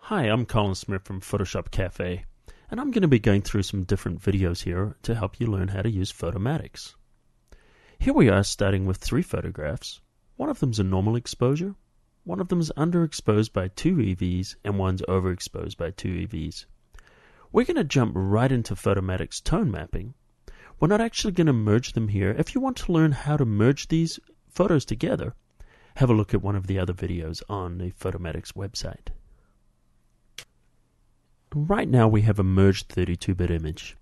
Hi, I'm Colin Smith from Photoshop Cafe, and I'm going to be going through some different videos here to help you learn how to use Photomatics. Here we are starting with 3 photographs. One of them's a normal exposure, one of them is underexposed by 2 EVs, and one's overexposed by 2 EVs. We're going to jump right into Photomatics tone mapping. We're not actually going to merge them here. If you want to learn how to merge these photos together, have a look at one of the other videos on the Photomatics website. Right now we have a merged 32-bit image.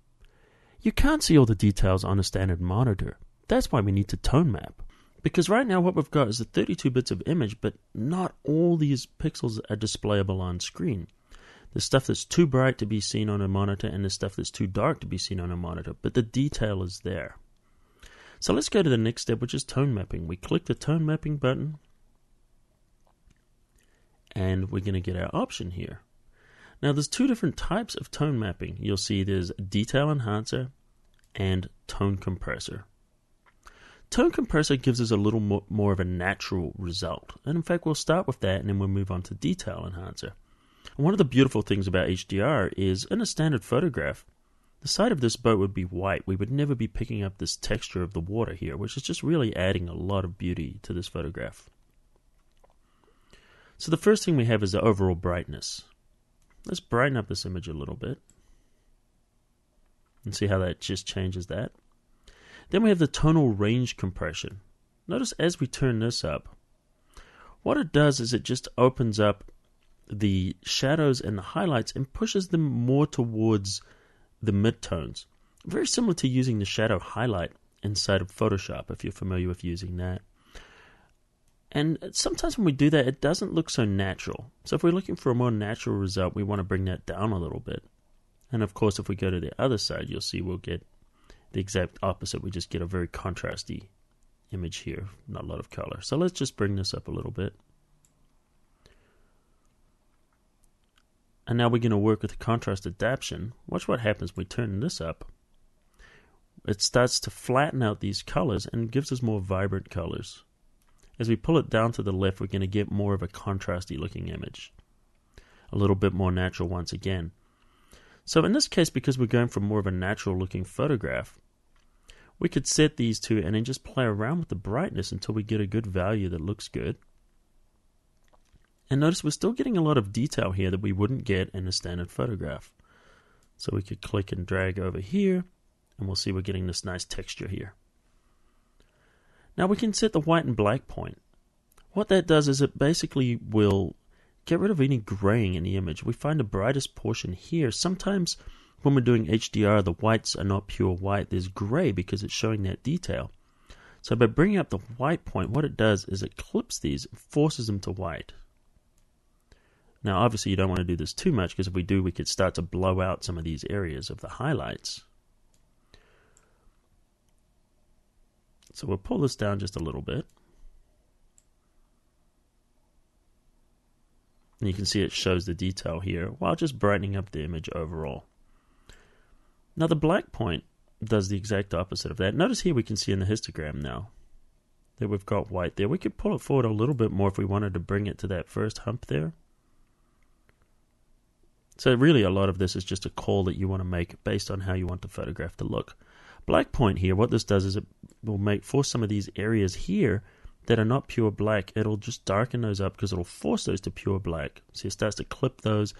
You can't see all the details on a standard monitor. That's why we need to tone map. Because right now what we've got is the 32 bits of image, but not all these pixels are displayable on screen. There's stuff that's too bright to be seen on a monitor, and there's stuff that's too dark to be seen on a monitor, but the detail is there. So let's go to the next step, which is tone mapping. We click the tone mapping button, and we're going to get our option here. Now there's 2 different types of tone mapping. You'll see there's detail enhancer and tone compressor. Tone compressor gives us a little more of a natural result. And in fact, we'll start with that and then we'll move on to detail enhancer. And one of the beautiful things about HDR is in a standard photograph, the side of this boat would be white. We would never be picking up this texture of the water here, which is just really adding a lot of beauty to this photograph. So the first thing we have is the overall brightness. Let's brighten up this image a little bit and see how that just changes that. Then we have the tonal range compression. Notice as we turn this up, what it does is it just opens up the shadows and the highlights and pushes them more towards the midtones. Very similar to using the shadow highlight inside of Photoshop, if you're familiar with using that. And sometimes when we do that, it doesn't look so natural. So if we're looking for a more natural result, we want to bring that down a little bit. And of course, if we go to the other side, you'll see we'll get the exact opposite. We just get a very contrasty image here, not a lot of color. So let's just bring this up a little bit. And now we're going to work with the contrast adaptation. Watch what happens when we turn this up. It starts to flatten out these colors and gives us more vibrant colors. As we pull it down to the left, we're going to get more of a contrasty looking image. A little bit more natural once again. So in this case, because we're going for more of a natural looking photograph, we could set these 2 and then just play around with the brightness until we get a good value that looks good. And notice we're still getting a lot of detail here that we wouldn't get in a standard photograph. So we could click and drag over here, and we'll see we're getting this nice texture here. Now we can set the white and black point. What that does is it basically will get rid of any graying in the image. We find the brightest portion here. Sometimes when we're doing HDR, the whites are not pure white. There's gray because it's showing that detail. So by bringing up the white point, what it does is it clips these and forces them to white. Now obviously you don't want to do this too much, because if we do, we could start to blow out some of these areas of the highlights. So we'll pull this down just a little bit. And you can see it shows the detail here while just brightening up the image overall. Now the black point does the exact opposite of that. Notice here we can see in the histogram now that we've got white there. We could pull it forward a little bit more if we wanted to bring it to that first hump there. So really a lot of this is just a call that you want to make based on how you want the photograph to look. Black point here, what this does is it will force some of these areas here that are not pure black. It'll just darken those up because it'll force those to pure black. So it starts to clip those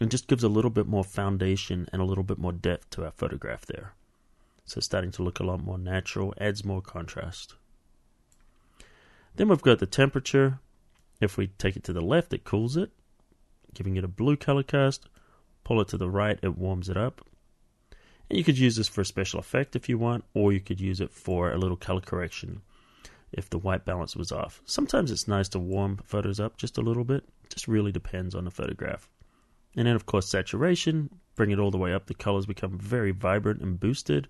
and just gives a little bit more foundation and a little bit more depth to our photograph there. So it's starting to look a lot more natural, adds more contrast. Then we've got the temperature. If we take it to the left, it cools it, giving it a blue color cast. Pull it to the right, it warms it up. And you could use this for a special effect if you want, or you could use it for a little color correction if the white balance was off. Sometimes it's nice to warm photos up just a little bit. It just really depends on the photograph. And then of course saturation, bring it all the way up. The colors become very vibrant and boosted.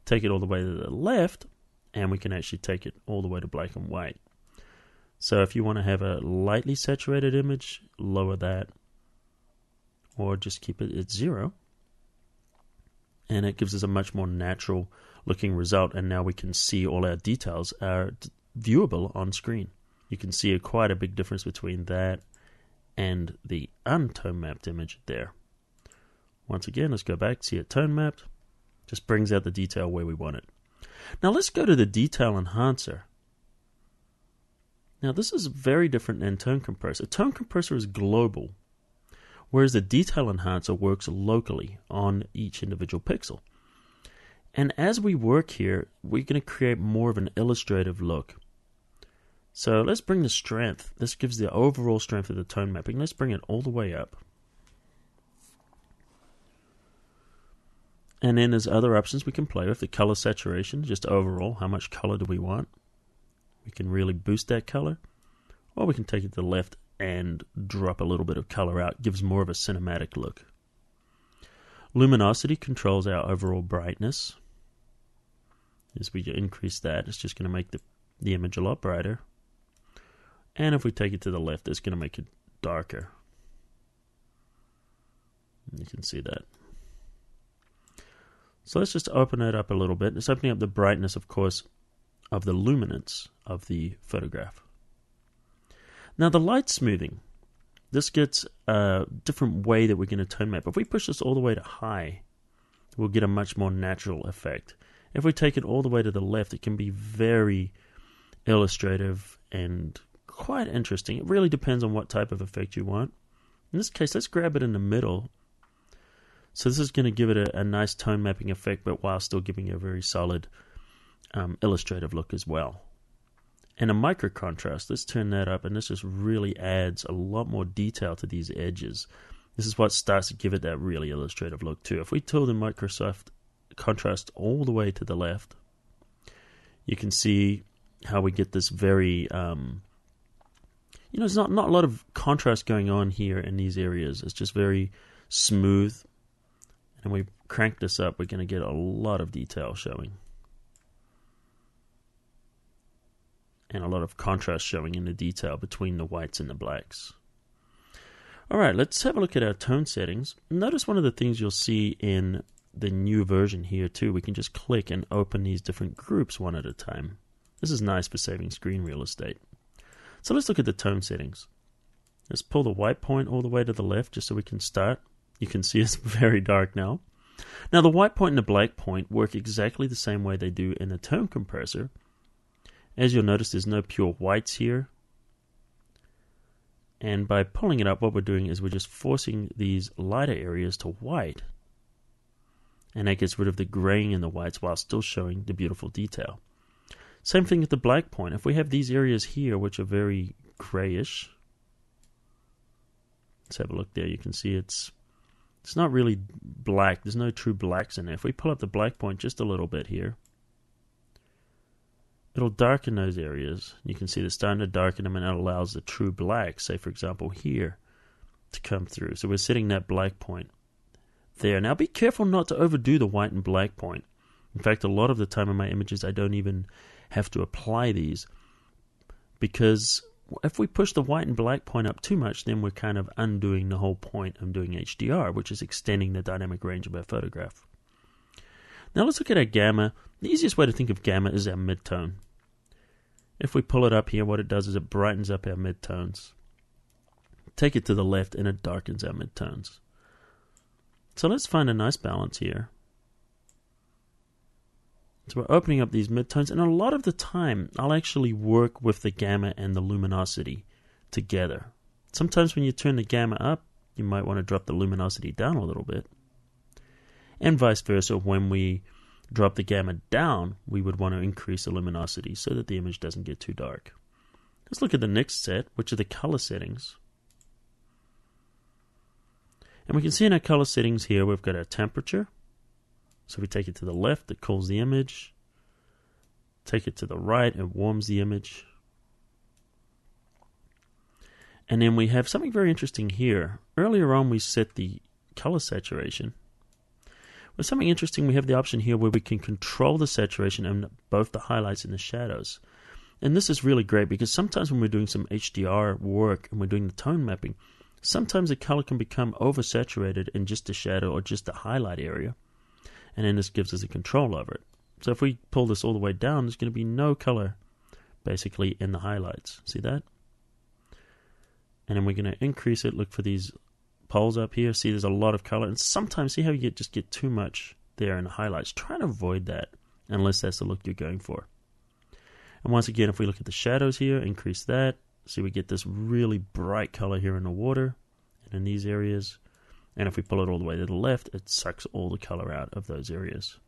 Take it all the way to the left, and we can actually take it all the way to black and white. So if you want to have a lightly saturated image, lower that, or just keep it at 0. And it gives us a much more natural looking result, and now we can see all our details are viewable on screen. You can see quite a big difference between that and the untone mapped image there. Once again, let's go back, see it tone mapped. Just brings out the detail where we want it. Now let's go to the detail enhancer. Now this is very different than tone compressor. Tone compressor is global, whereas the detail enhancer works locally on each individual pixel. And as we work here, we're going to create more of an illustrative look. So let's bring the strength. This gives the overall strength of the tone mapping. Let's bring it all the way up. And then there's other options we can play with. The color saturation, just overall, how much color do we want? We can really boost that color. Or we can take it to the left and drop a little bit of color out. Gives more of a cinematic look. Luminosity controls our overall brightness. As we increase that, it's just going to make the image a lot brighter. And if we take it to the left, it's going to make it darker. You can see that. So let's just open it up a little bit. It's opening up the brightness, of course, of the luminance of the photograph. Now the light smoothing. This gets a different way that we're going to tone map. If we push this all the way to high, we'll get a much more natural effect. If we take it all the way to the left, it can be very illustrative and quite interesting. It really depends on what type of effect you want. In this case, let's grab it in the middle. So this is going to give it a nice tone mapping effect, but while still giving you a very solid illustrative look as well. And a micro contrast, let's turn that up, and this just really adds a lot more detail to these edges. This is what starts to give it that really illustrative look too. If we tilt the Microsoft contrast all the way to the left, you can see how we get this very, there's not a lot of contrast going on here in these areas. It's just very smooth. And we crank this up, we're going to get a lot of detail showing. And a lot of contrast showing in the detail between the whites and the blacks. Alright, let's have a look at our tone settings. Notice one of the things you'll see in the new version here too. We can just click and open these different groups one at a time. This is nice for saving screen real estate. So let's look at the tone settings. Let's pull the white point all the way to the left just so we can start. You can see it's very dark now. Now the white point and the black point work exactly the same way they do in a tone compressor. As you'll notice, there's no pure whites here. And by pulling it up, what we're doing is we're just forcing these lighter areas to white. And that gets rid of the graying in the whites while still showing the beautiful detail. Same thing with the black point. If we have these areas here which are very grayish, let's have a look there. You can see it's not really black. There's no true blacks in there. If we pull up the black point just a little bit here, it'll darken those areas. You can see they're starting to darken them, and that allows the true black, say for example here, to come through. So we're setting that black point there. Now be careful not to overdo the white and black point. In fact, a lot of the time in my images I don't even have to apply these, because if we push the white and black point up too much, then we're kind of undoing the whole point of doing HDR, which is extending the dynamic range of our photograph. Now let's look at our gamma. The easiest way to think of gamma is our midtone. If we pull it up here, what it does is it brightens up our midtones. Take it to the left and it darkens our midtones. So let's find a nice balance here. So we're opening up these midtones, and a lot of the time I'll actually work with the gamma and the luminosity together. Sometimes when you turn the gamma up, you might want to drop the luminosity down a little bit. And vice versa, when we drop the gamma down, we would want to increase the luminosity so that the image doesn't get too dark. Let's look at the next set, which are the color settings. And we can see in our color settings here, we've got our temperature. So if we take it to the left, it cools the image. Take it to the right, it warms the image. And then we have something very interesting here. Earlier on, we set the color saturation. With something interesting, we have the option here where we can control the saturation and both the highlights and the shadows. And this is really great because sometimes when we're doing some HDR work and we're doing the tone mapping, sometimes the color can become oversaturated in just the shadow or just the highlight area. And then this gives us a control over it. So if we pull this all the way down, there's going to be no color basically in the highlights. See that? And then we're going to increase it. Look for these poles up here. See, there's a lot of color. And sometimes, see how you just get too much there in the highlights. Try to avoid that unless that's the look you're going for. And once again, if we look at the shadows here, increase that. See, we get this really bright color here in the water and in these areas. And if we pull it all the way to the left, it sucks all the color out of those areas.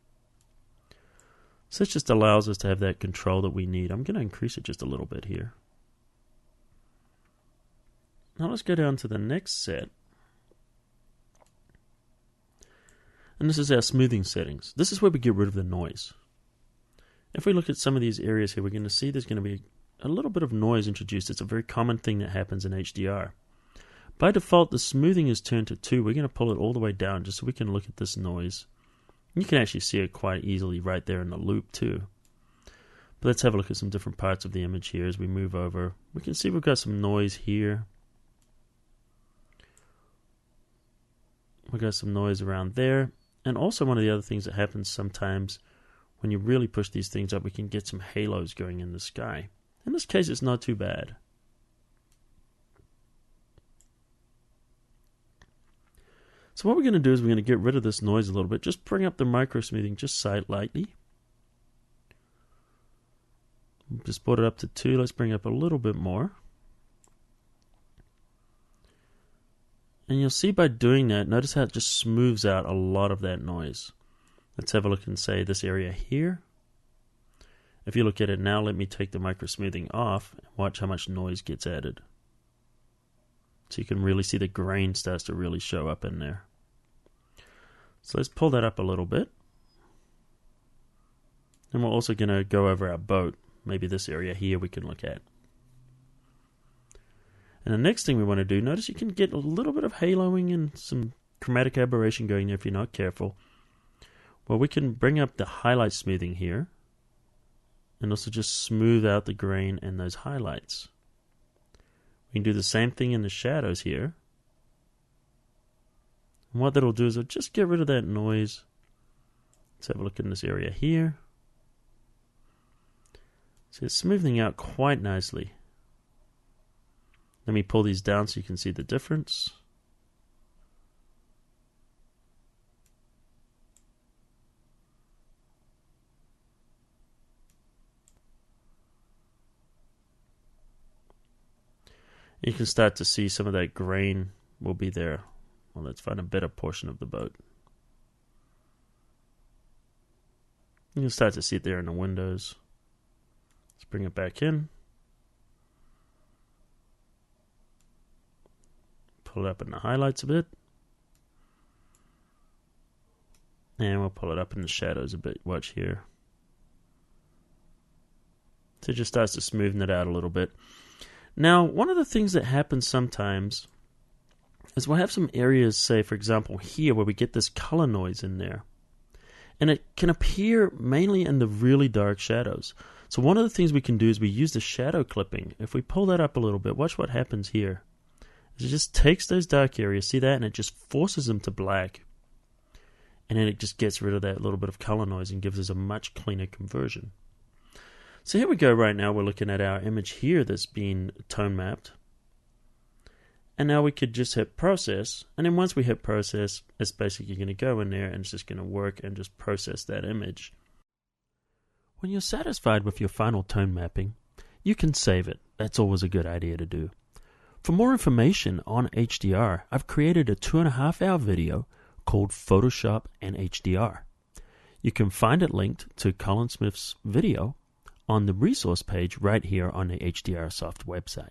So this just allows us to have that control that we need. I'm going to increase it just a little bit here. Now let's go down to the next set. And this is our smoothing settings. This is where we get rid of the noise. If we look at some of these areas here, we're going to see there's going to be a little bit of noise introduced. It's a very common thing that happens in HDR. By default, the smoothing is turned to 2. We're going to pull it all the way down just so we can look at this noise. You can actually see it quite easily right there in the loop too. But let's have a look at some different parts of the image here as we move over. We can see we've got some noise here. We've got some noise around there. And also one of the other things that happens sometimes when you really push these things up, we can get some halos going in the sky. In this case, it's not too bad. So what we're going to do is we're going to get rid of this noise a little bit. Just bring up the micro smoothing just slightly. Just put it up to 2. Let's bring up a little bit more. And you'll see by doing that, notice how it just smooths out a lot of that noise. Let's have a look and say this area here. If you look at it now, let me take the micro smoothing off and watch how much noise gets added. So you can really see the grain starts to really show up in there. So let's pull that up a little bit. And we're also going to go over our boat. Maybe this area here we can look at. And the next thing we want to do, notice you can get a little bit of haloing and some chromatic aberration going there if you're not careful. Well, we can bring up the highlight smoothing here and also just smooth out the grain and those highlights. We can do the same thing in the shadows here. And what that'll do is it'll just get rid of that noise. Let's have a look in this area here. So it's smoothing out quite nicely. Let me pull these down so you can see the difference. You can start to see some of that grain will be there. Well, let's find a better portion of the boat. You can start to see it there in the windows. Let's bring it back in. Pull it up in the highlights a bit. And we'll pull it up in the shadows a bit. Watch here. So it just starts to smoothen it out a little bit. Now, one of the things that happens sometimes is we'll have some areas, say, for example, here where we get this color noise in there. And it can appear mainly in the really dark shadows. So one of the things we can do is we use the shadow clipping. If we pull that up a little bit, watch what happens here. It just takes those dark areas, see that, and it just forces them to black. And then it just gets rid of that little bit of color noise and gives us a much cleaner conversion. So here we go right now, we're looking at our image here that's been tone mapped. And now we could just hit process, and then once we hit process, it's basically going to go in there and it's just going to work and just process that image. When you're satisfied with your final tone mapping, you can save it. That's always a good idea to do. For more information on HDR, I've created a 2.5-hour video called Photoshop and HDR. You can find it linked to Colin Smith's video on the resource page right here on the HDR Soft website.